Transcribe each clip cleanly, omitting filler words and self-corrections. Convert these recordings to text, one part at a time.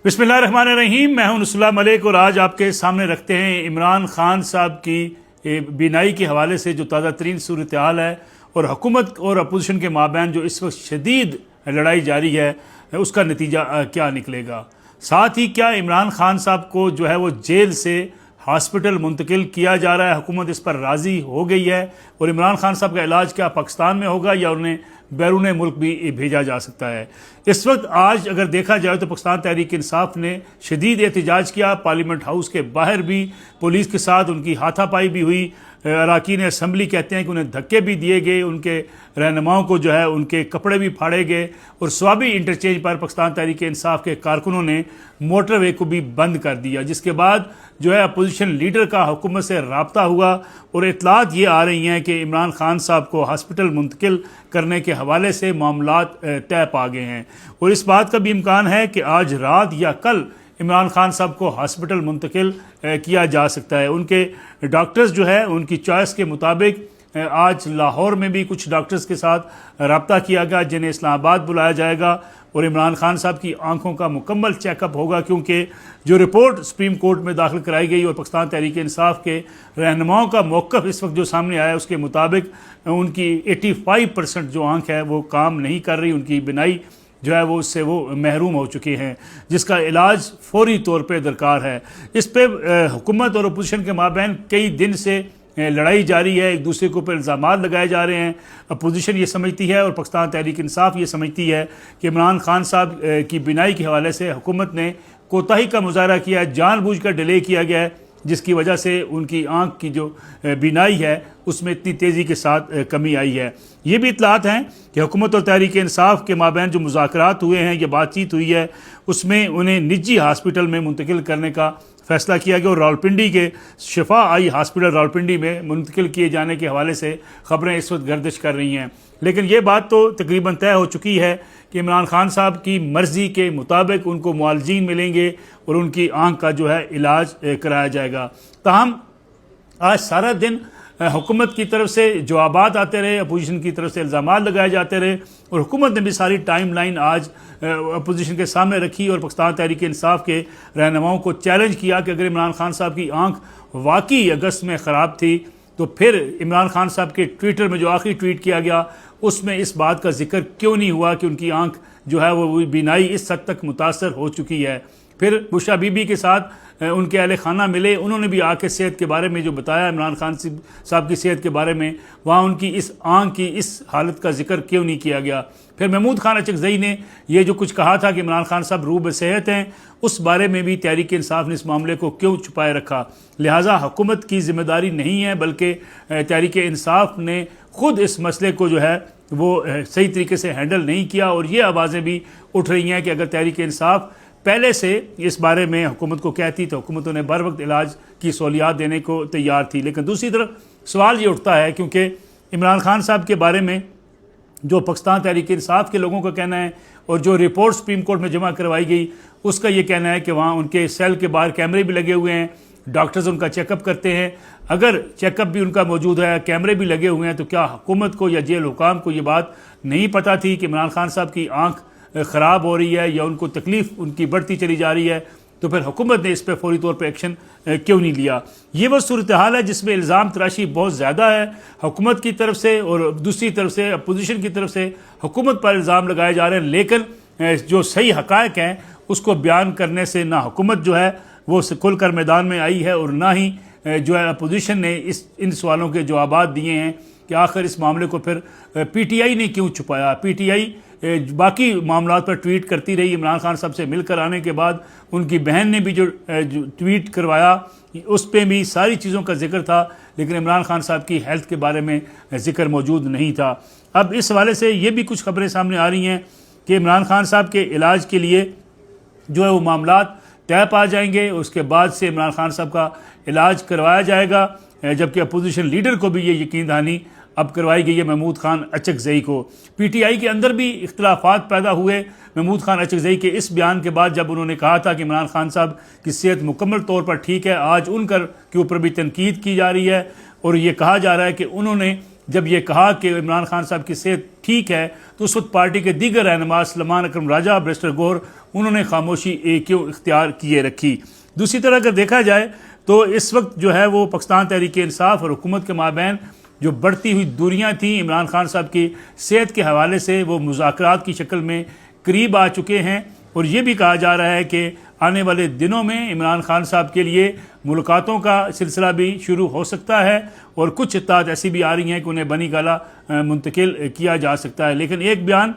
बिस्मिल्लाहिर्रहमानिर्रहीम। मैं हूं नुसरत मलिक और आज आपके सामने रखते हैं इमरान खान साहब की बीनाई के हवाले से जो ताज़ा तरीन सूरत हाल है और हुकूमत और अपोजिशन के माबैन जो इस वक्त शदीद लड़ाई जारी है उसका नतीजा क्या निकलेगा। साथ ही क्या इमरान खान साहब को जो है वो जेल से हॉस्पिटल मुंतकिल किया जा रहा है, हुकूमत इस पर राज़ी हो गई है और इमरान खान साहब का इलाज क्या पाकिस्तान में होगा या उन्हें बैरून मुल्क भी भेजा जा सकता है। इस वक्त आज अगर देखा जाए तो पाकिस्तान तहरीक इंसाफ ने शदीद एहतजाज किया। पार्लियामेंट हाउस के बाहर भी पुलिस के साथ उनकी हाथापाई भी हुई। अरकान असम्बली कहते हैं कि उन्हें धक्के भी दिए गए, उनके रहनुमाओं को जो है उनके कपड़े भी फाड़े गए और स्वाबी इंटरचेंज पर पाकिस्तान तहरीक इंसाफ के कारकुनों ने मोटरवे को भी बंद कर दिया, जिसके बाद जो है अपोजिशन लीडर का हुकूमत से रब्ता हुआ और इतलात ये आ रही हैं कि इमरान खान साहब को हॉस्पिटल मुंतकिल करने के हवाले से मामलात तय पा गए हैं और इस बात का भी इम्कान है कि आज रात या कल इमरान खान साहब को हॉस्पिटल मुंतकिल किया जा सकता है। उनके डॉक्टर्स जो है उनकी चॉइस के मुताबिक आज लाहौर में भी कुछ डॉक्टर्स के साथ रब्ता किया गया जिन्हें इस्लामाबाद बुलाया जाएगा और इमरान खान साहब की आंखों का मुकम्मल चेकअप होगा, क्योंकि जो रिपोर्ट सुप्रीम कोर्ट में दाखिल कराई गई और पाकिस्तान तहरीक इंसाफ के रहनुमाओं का मौक़िफ़ इस वक्त जो सामने आया उसके मुताबिक उनकी 85% जो आंख है वो काम नहीं कर रही, उनकी बिनाई जो है वो उससे वो महरूम हो चुके हैं, जिसका इलाज फौरी तौर पे दरकार है। इस पर हुकूमत और अपोजिशन के माबैन कई दिन से लड़ाई जारी है, एक दूसरे के ऊपर इल्ज़ामात लगाए जा रहे हैं। अपोजिशन ये समझती है और पाकिस्तान तहरीक इंसाफ ये समझती है कि इमरान खान साहब की बिनाई के हवाले से हुकूमत ने कोताही का मुजाहरा किया है, जानबूझकर डिले किया गया है, जिसकी वजह से उनकी आंख की जो बीनाई है उसमें इतनी तेज़ी के साथ कमी आई है। ये भी इतलात हैं कि हुकूमत और तहरीक इंसाफ के माबैन जो मुज़ाकरात हुए हैं या बातचीत हुई है उसमें उन्हें निजी हॉस्पिटल में मुंतकिल करने का फैसला किया गया और रावलपिंडी के शिफा आई हॉस्पिटल रावलपिंडी में मुंतकिल किए जाने के हवाले से ख़बरें इस वक्त गर्दिश कर रही हैं। लेकिन ये बात तो तकरीबन तय हो चुकी है कि इमरान खान साहब की मर्ज़ी के मुताबिक उनको मुआलजीन मिलेंगे और उनकी आंख का जो है इलाज कराया जाएगा। ताहम आज सारा दिन हुकूमत की तरफ से जवाबात आते रहे, अपोजिशन की तरफ से इल्ज़ामात लगाए जाते रहे और हुकूमत ने भी सारी टाइम लाइन आज अपोजिशन के सामने रखी और पाकिस्तान तहरीक इंसाफ के रहनुमाओं को चैलेंज किया कि अगर इमरान खान साहब की आंख वाकई अगस्त में ख़राब थी तो फिर इमरान खान साहब के ट्विटर में जो आखिरी ट्वीट किया गया उसमें इस बात का जिक्र क्यों नहीं हुआ कि उनकी आंख जो है वो बीनाई इस हद तक मुतासर हो चुकी है। फिर बुशरा बीबी के साथ उनके अहले खाना मिले, उन्होंने भी आँख के सेहत के बारे में जो बताया इमरान खान साहब की सेहत के बारे में, वहाँ उनकी इस आँख की इस हालत का जिक्र क्यों नहीं किया गया। फिर महमूद खान अचकज़ई ने ये जो कुछ कहा था कि इमरान खान साहब रूब सेहत हैं, उस बारे में भी तहरीक इंसाफ ने इस मामले को क्यों छुपाए रखा। लिहाजा हुकूमत की जिम्मेदारी नहीं है बल्कि तहरीक इंसाफ ने ख़ुद इस मसले को जो है वो सही तरीके से हैंडल नहीं किया और ये आवाज़ें भी उठ रही हैं कि अगर तहरीक इंसाफ पहले से इस बारे में हुकूमत को कहती तो हुकूमत उन्हें बर वक्त इलाज की सहूलियात देने को तैयार थी। लेकिन दूसरी तरफ सवाल ये उठता है क्योंकि इमरान खान साहब के बारे में जो पाकिस्तान तहरीक इंसाफ के लोगों का कहना है और जो रिपोर्ट सुप्रीम कोर्ट में जमा करवाई गई उसका ये कहना है कि वहाँ उनके सेल के बाहर कैमरे भी लगे हुए हैं, डॉक्टर्स उनका चेकअप करते हैं। अगर चेकअप भी उनका मौजूद है, कैमरे भी लगे हुए हैं, तो क्या हुकूमत को या जेल हुकाम को ये बात नहीं पता थी कि इमरान खान साहब की आँख ख़राब हो रही है या उनको तकलीफ़ उनकी बढ़ती चली जा रही है? तो फिर हुकूमत ने इस पर फौरी तौर पर एक्शन क्यों नहीं लिया? ये वो सूरत हाल है जिसमें इल्ज़ाम तराशी बहुत ज़्यादा है हुकूमत की तरफ से और दूसरी तरफ से अपोजिशन की तरफ से हुकूमत पर इल्ज़ाम लगाए जा रहे हैं। लेकिन जो सही हक़ाइक़ हैं उसको बयान करने से ना हुकूमत जो है वो खुल कर मैदान में आई है और ना ही जो है अपोजिशन ने इन सवालों के जवाब दिए हैं कि आखिर इस मामले को फिर PTI ने क्यों छुपाया। PTI बाकी मामलात पर ट्वीट करती रही। इमरान खान साहब से मिलकर आने के बाद उनकी बहन ने भी जो ट्वीट करवाया उस पर भी सारी चीज़ों का जिक्र था, लेकिन इमरान खान साहब की हेल्थ के बारे में जिक्र मौजूद नहीं था। अब इस हवाले से ये भी कुछ खबरें सामने आ रही हैं कि इमरान खान साहब के इलाज के लिए जो है वो मामलात तय पा जाएंगे, उसके बाद से इमरान खान साहब का इलाज करवाया जाएगा, जबकि अपोजिशन लीडर को भी ये यकीन दहानी अब करवाई गई है महमूद खान अचकज़ई को। PTI के अंदर भी इख्तलाफात पैदा हुए महमूद खान अचकज़ई के इस बयान के बाद, जब उन्होंने कहा था कि इमरान खान साहब की सेहत मुकम्मल तौर पर ठीक है। आज उनकर के ऊपर भी तनकीद की जा रही है और ये कहा जा रहा है कि उन्होंने जब ये कहा कि इमरान खान साहब की सेहत ठीक है तो उस वक्त पार्टी के दीगर रहनुमा सलमान अकरम राजा, बैरिस्टर गौहर, उन्होंने खामोशी क्यों इख्तियार किए रखी। दूसरी तरह अगर देखा जाए तो इस वक्त जो है वो पाकिस्तान तहरीक इंसाफ और हुकूमत के माबैन जो बढ़ती हुई दूरियां थी, इमरान खान साहब की सेहत के हवाले से वो मुज़ाकरात की शक्ल में करीब आ चुके हैं। और ये भी कहा जा रहा है कि आने वाले दिनों में इमरान खान साहब के लिए मुलाकातों का सिलसिला भी शुरू हो सकता है और कुछ इत्तलात ऐसी भी आ रही हैं कि उन्हें बनी गाला मुंतकिल किया जा सकता है। लेकिन एक बयान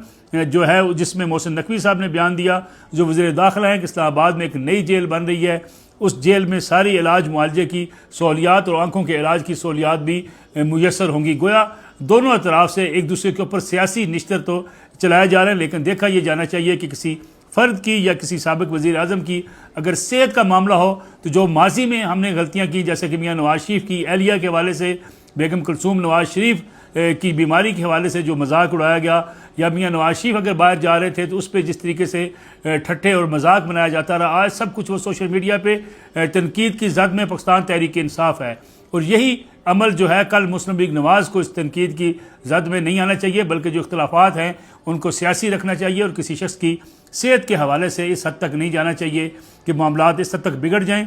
जो है जिसमें मोहसिन नकवी साहब ने बयान दिया, जो वज़ीर दाखिला है कि इस्लामाबाद में एक नई जेल बन रही है, उस जेल में सारी इलाज मुआलजे की सहूलियात और आंखों के इलाज की सहूलियात भी मुयसर होंगी। गोया दोनों अतराफ से एक दूसरे के ऊपर सियासी निश्तर तो चलाए जा रहे हैं, लेकिन देखा यह जाना चाहिए कि किसी फ़र्द की या किसी साबिक़ वज़ीर आज़म की अगर सेहत का मामला हो तो जो माजी में हमने गलतियाँ की, जैसे कि मियाँ नवाज शरीफ की एहलिया के हवाले से, बेगम कुलसूम नवाज शरीफ की बीमारी के हवाले से जो मजाक उड़ाया गया, या मियाँ नवाज शरीफ अगर बाहर जा रहे थे तो उस पर जिस तरीके से ठट्ठे और मजाक बनाया जाता रहा, आज सब कुछ वो सोशल मीडिया पे तनकीद की जद में पाकिस्तान तहरीक इंसाफ है। और यही अमल जो है कल मुस्लिम लीग नवाज़ को इस तनकीद की जद में नहीं आना चाहिए, बल्कि जो इख्तलाफात हैं उनको सियासी रखना चाहिए और किसी शख्स की सेहत के हवाले से इस हद तक नहीं जाना चाहिए कि मामलात इस हद तक बिगड़ जाएँ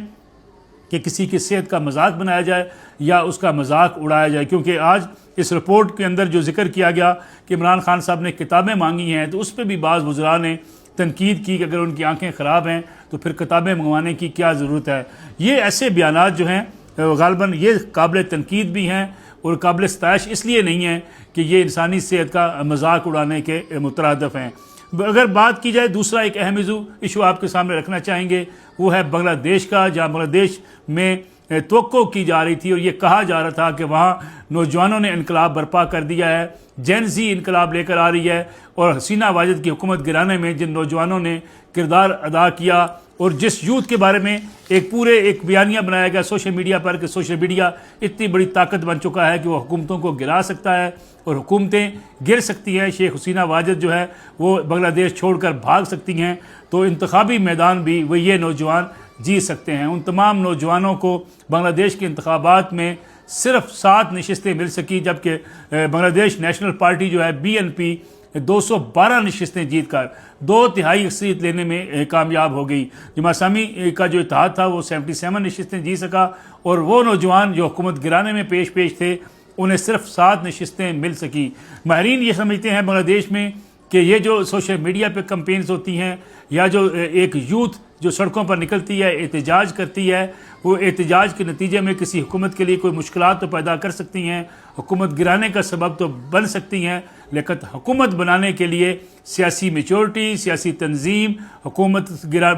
कि किसी की सेहत का मजाक बनाया जाए या उसका मजाक उड़ाया जाए। क्योंकि आज इस रिपोर्ट के अंदर जो जिक्र किया गया कि इमरान खान साहब ने किताबें मांगी हैं, तो उस पर भी बाज़ वज़रा ने तनकीद की कि अगर उनकी आंखें ख़राब हैं तो फिर किताबें मंगवाने की क्या ज़रूरत है। ये ऐसे बयानात जो हैं गालबन ये काबिल तनकीद भी हैं और काबिल सताइश इसलिए नहीं है कि ये इंसानी सेहत का मजाक उड़ाने के मुतरादफ हैं। अगर बात की जाए, दूसरा एक अहम इशू आपके सामने रखना चाहेंगे, वो है बांग्लादेश का, जहाँ बांग्लादेश में तवक्को की जा रही थी और ये कहा जा रहा था कि वहाँ नौजवानों ने इनकलाब बर्पा कर दिया है, जेन ज़ी इनकलाब लेकर आ रही है। और हसीना वाजिद की हुकूमत गिराने में जिन नौजवानों ने किरदार अदा किया और जिस यूथ के बारे में एक बयानिया बनाया गया सोशल मीडिया पर कि सोशल मीडिया इतनी बड़ी ताकत बन चुका है कि वह हुकूमतों को गिरा सकता है और हुकूमतें गिर सकती हैं। शेख हसीना वाजिद जो है वो बांग्लादेश छोड़कर भाग सकती हैं, तो इंतखाबी मैदान भी वो ये नौजवान जीत सकते हैं। उन तमाम नौजवानों को बांग्लादेश के इंतखाबात में सिर्फ 7 नशिस्तें मिल सकी, जबकि बांग्लादेश नेशनल पार्टी जो है BNP 212 नशिस्तें जीतकर 2/3 अक्सरियत लेने में कामयाब हो गई। जमात इस्लामी का जो इत्तेहाद था वो 77 नशिस्तें जीत सका और वो नौजवान जो हुकूमत गिराने में पेश थे उन्हें सिर्फ 7 नशिस्तें मिल सकी। माहरीन ये समझते हैं बांग्लादेश में कि ये जो सोशल मीडिया पे कैंपेन्स होती हैं या जो एक यूथ जो सड़कों पर निकलती है, एहतजाज करती है, वो एहतजाज के नतीजे में किसी हुकूमत के लिए कोई मुश्किलात तो पैदा कर सकती हैं, हुकूमत गिराने का सबब तो बन सकती हैं, लेकिन हुकूमत बनाने के लिए सियासी मेचोरिटी, सियासी तंजीम, हुकूमत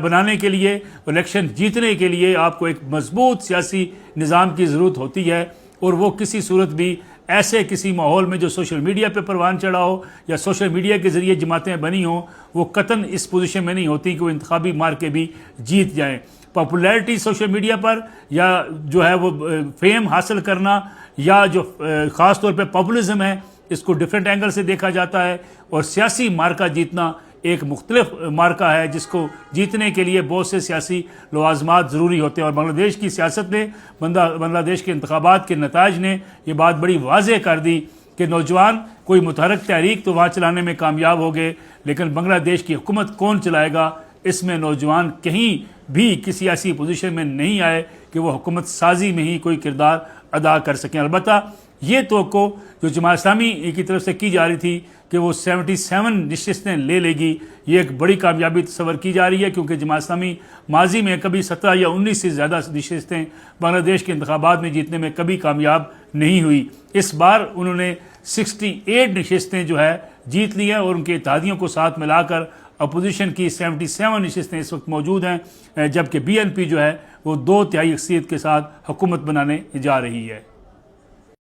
बनाने के लिए, इलेक्शन जीतने के लिए आपको एक मजबूत सियासी निज़ाम की ज़रूरत होती है। और वो किसी सूरत भी ऐसे किसी माहौल में जो सोशल मीडिया पे परवान चढ़ा हो या सोशल मीडिया के ज़रिए जमातें बनी हों, वो कतन इस पोजीशन में नहीं होती कि वो इंतखाबी मार के भी जीत जाएं। पॉपुलैरिटी सोशल मीडिया पर या जो है वो फेम हासिल करना या जो ख़ास तौर पे पॉपुलिज्म है, इसको डिफरेंट एंगल से देखा जाता है। और सियासी मार्का जीतना एक मुख्तलिफ मार्का है जिसको जीतने के लिए बहुत से सियासी लवाजमात ज़रूरी होते हैं। और बांग्लादेश की सियासत ने, बांग्लादेश के इंतखाबात के नताइज ने ये बात बड़ी वाज़ेह कर दी कि नौजवान कोई मुतहरक तहरीक तो वहाँ चलाने में कामयाब हो गए, लेकिन बांग्लादेश की हुकूमत कौन चलाएगा, इसमें नौजवान कहीं भी किसी ऐसी पोजीशन में नहीं आए कि वो हुकूमत साजी में ही कोई किरदार अदा कर सकें। अलबत्ता ये तो जो जमात इस्लामी की तरफ से की जा रही थी कि वो 77 नशिस्तें ले लेगी, ये एक बड़ी कामयाबी तस्वर की जा रही है, क्योंकि जमात इस्लामी माजी में कभी 17 या 19 से ज़्यादा नशिस्तें बांग्लादेश के इंतखाबात में जीतने में कभी कामयाब नहीं हुई। इस बार उन्होंने 68 नशिस्तें जो है जीत ली हैं और उनके इत्तेहादियों को साथ मिलाकर अपोजिशन की 77 नशिस्तें इस वक्त मौजूद हैं, जबकि BNP जो है वो 2/3 अक्सरियत के साथ हुकूमत बनाने जा रही है।